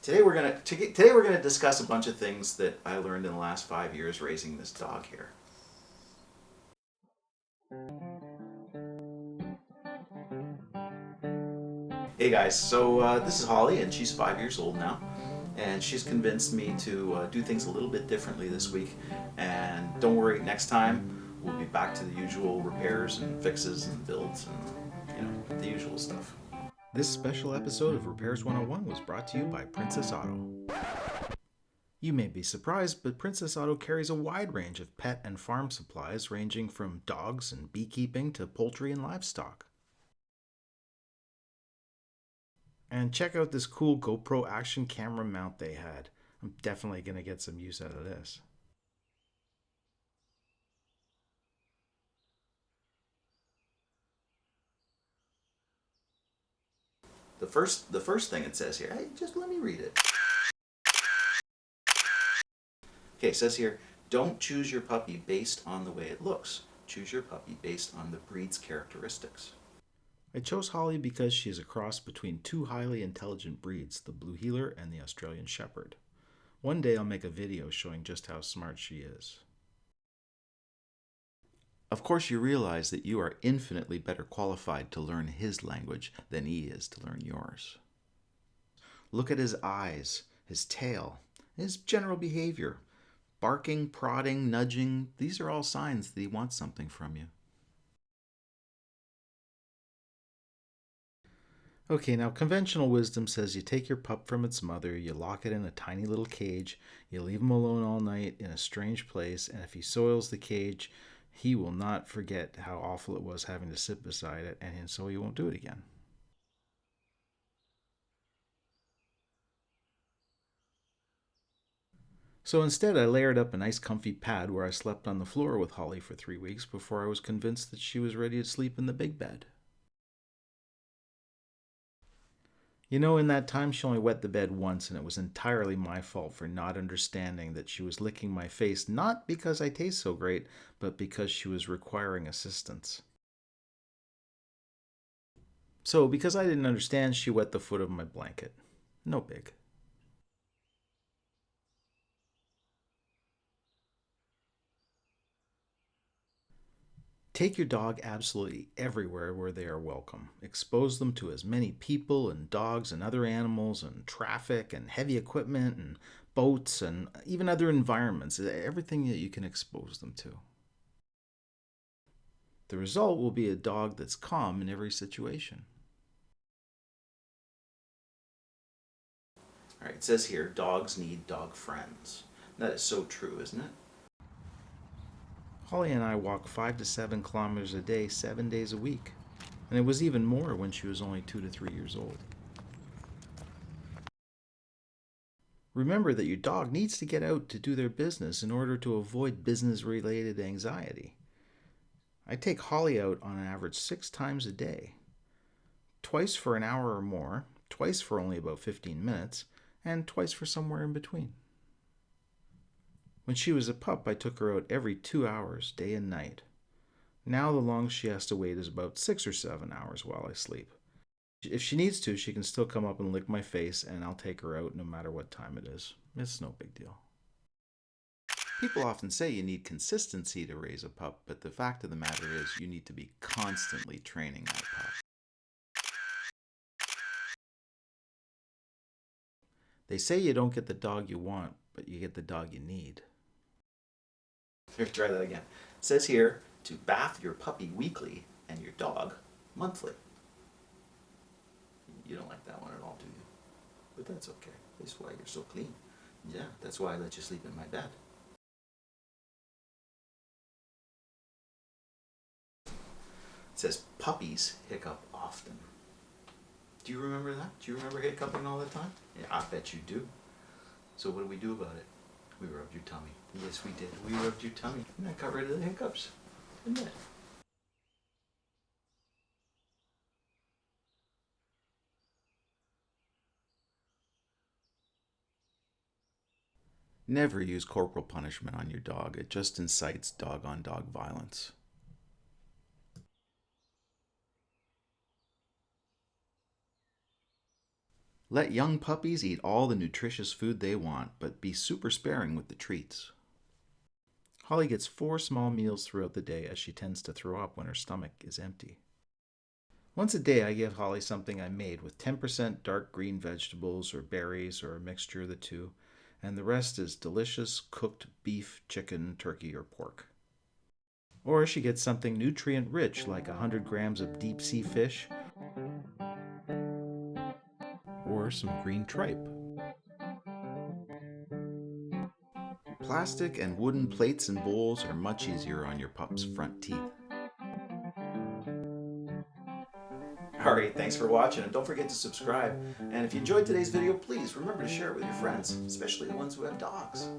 Today we're gonna discuss a bunch of things that I learned in the last 5 years raising this dog here. Hey guys, so this is Holly, and she's 5 years old now, and she's convinced me to do things a little bit differently this week. And don't worry, next time we'll be back to the usual repairs and fixes and builds and the usual stuff. This special episode of Repairs 101 was brought to you by Princess Auto. You may be surprised, but Princess Auto carries a wide range of pet and farm supplies ranging from dogs and beekeeping to poultry and livestock. And check out this cool GoPro action camera mount they had. I'm definitely going to get some use out of this. The first thing it says here, hey, just let me read it. Okay, it says here, don't choose your puppy based on the way it looks. Choose your puppy based on the breed's characteristics. I chose Holly because she is a cross between two highly intelligent breeds, the Blue Heeler and the Australian Shepherd. One day I'll make a video showing just how smart she is. Of course, you realize that you are infinitely better qualified to learn his language than he is to learn yours. Look at his eyes, his tail, his general behavior. Barking, prodding, nudging, these are all signs that he wants something from you. Okay, now conventional wisdom says you take your pup from its mother, you lock it in a tiny little cage, you leave him alone all night in a strange place, and if he soils the cage, he will not forget how awful it was having to sit beside it, and so he won't do it again. So instead, I layered up a nice comfy pad where I slept on the floor with Holly for 3 weeks before I was convinced that she was ready to sleep in the big bed. You know, in that time, she only wet the bed once, and it was entirely my fault for not understanding that she was licking my face not because I taste so great, but because she was requiring assistance. So, because I didn't understand, she wet the foot of my blanket. No big. Take your dog absolutely everywhere where they are welcome. Expose them to as many people and dogs and other animals and traffic and heavy equipment and boats and even other environments, everything that you can expose them to. The result will be a dog that's calm in every situation. All right, it says here, dogs need dog friends. That is so true, isn't it? Holly and I walk 5 to 7 kilometers a day, 7 days a week. And it was even more when she was only 2 to 3 years old. Remember that your dog needs to get out to do their business in order to avoid business-related anxiety. I take Holly out on average 6 times a day. Twice for an hour or more, twice for only about 15 minutes, and twice for somewhere in between. When she was a pup, I took her out every 2 hours, day and night. Now the longest she has to wait is about 6 or 7 hours while I sleep. If she needs to, she can still come up and lick my face, and I'll take her out no matter what time it is. It's no big deal. People often say you need consistency to raise a pup, but the fact of the matter is you need to be constantly training that pup. They say you don't get the dog you want, but you get the dog you need. Here, try that again. It says here to bath your puppy weekly and your dog monthly. You don't like that one at all, do you? But that's okay. That's why you're so clean. Yeah, that's why I let you sleep in my bed. It says puppies hiccup often. Do you remember that? Do you remember hiccuping all the time? Yeah, I bet you do. So what do we do about it? We rubbed your tummy. Yes, we did. We rubbed your tummy. And that got rid of the hiccups. Didn't it? Never use corporal punishment on your dog. It just incites dog-on-dog violence. Let young puppies eat all the nutritious food they want, but be super sparing with the treats. Holly gets 4 small meals throughout the day as she tends to throw up when her stomach is empty. Once a day, I give Holly something I made with 10% dark green vegetables or berries or a mixture of the two, and the rest is delicious cooked beef, chicken, turkey, or pork. Or she gets something nutrient rich like 100 grams of deep sea fish or some green tripe. Plastic and wooden plates and bowls are much easier on your pup's front teeth. Alright, thanks for watching, and don't forget to subscribe. And if you enjoyed today's video, please remember to share it with your friends, especially the ones who have dogs.